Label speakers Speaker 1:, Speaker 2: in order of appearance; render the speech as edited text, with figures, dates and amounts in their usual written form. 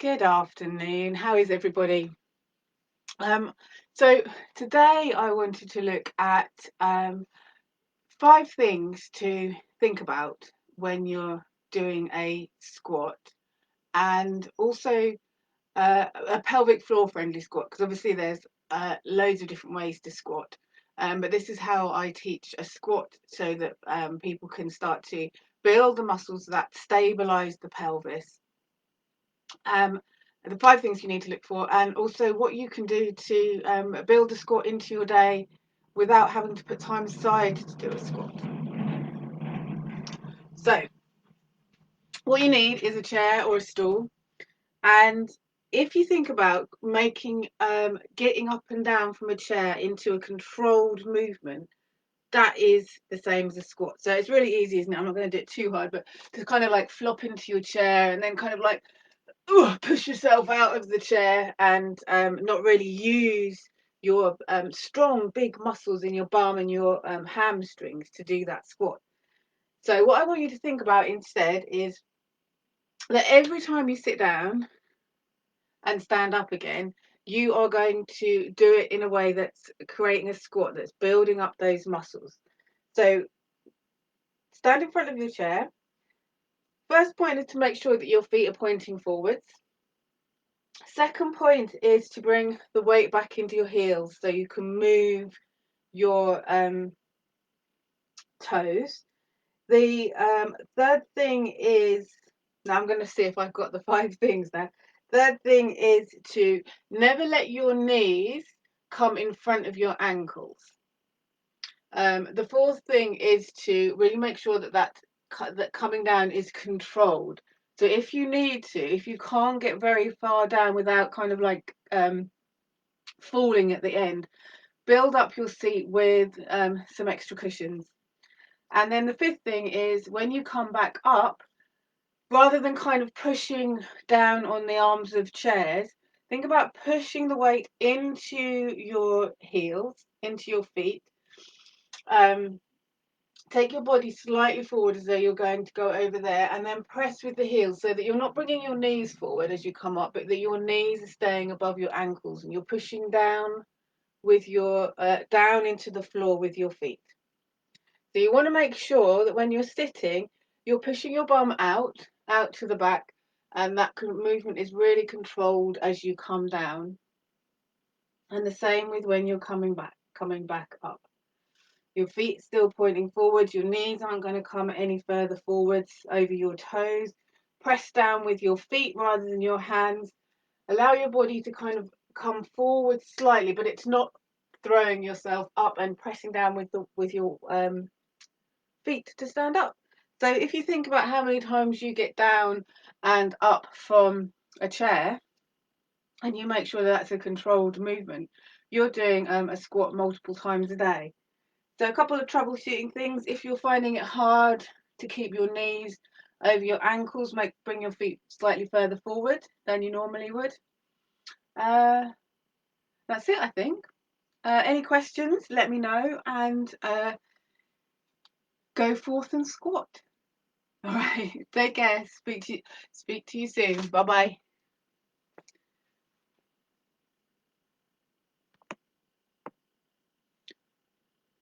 Speaker 1: Good afternoon. How is everybody? Um, so today I wanted to look at 5 things to think about when you're doing a squat, and also a pelvic floor friendly squat, because obviously there's loads of different ways to squat. But this is how I teach a squat so that people can start to build the muscles that stabilize the pelvis. um, the 5 things you need to look for, and also what you can do to build a squat into your day without having to put time aside to do a squat. So, what you need is a chair or a stool, and if you think about making getting up and down from a chair into a controlled movement, that is the same as a squat. So it's really easy, isn't it? I'm not going to do it too hard, but to kind of like flop into your chair and then kind of like push yourself out of the chair, and not really use your strong big muscles in your bum and your hamstrings to do that squat. So what I want you to think about instead is that every time you sit down and stand up again, you are going to do it in a way that's creating a squat, that's building up those muscles. So stand in front of your chair. First point is to make sure that your feet are pointing forwards. Second point is to bring the weight back into your heels so you can move your toes. The third thing is, now I'm going to see if I've got the 5 things there. Third thing is to never let your knees come in front of your ankles. The fourth thing is to really make sure that coming down is controlled. So if you need to, if you can't get very far down without kind of like falling at the end, build up your seat with some extra cushions. And then the fifth thing is, when you come back up, rather than kind of pushing down on the arms of chairs, think about pushing the weight into your heels, into your feet. Take your body slightly forward as though you're going to go over there, and then press with the heels so that you're not bringing your knees forward as you come up, but that your knees are staying above your ankles and you're pushing down with your down into the floor with your feet. So you want to make sure that when you're sitting, you're pushing your bum out to the back, and that movement is really controlled as you come down. And the same with when you're coming back up. Your feet still pointing forward, your knees aren't going to come any further forwards over your toes. Press down with your feet rather than your hands. Allow your body to kind of come forward slightly, but it's not throwing yourself up and pressing down with your feet to stand up. So if you think about how many times you get down and up from a chair, and you make sure that that's a controlled movement, you're doing a squat multiple times a day. So a couple of troubleshooting things: if you're finding it hard to keep your knees over your ankles, bring your feet slightly further forward than you normally would. That's it, I think. Any questions, let me know, and go forth and squat. All right, take care. Speak to you soon. Bye bye.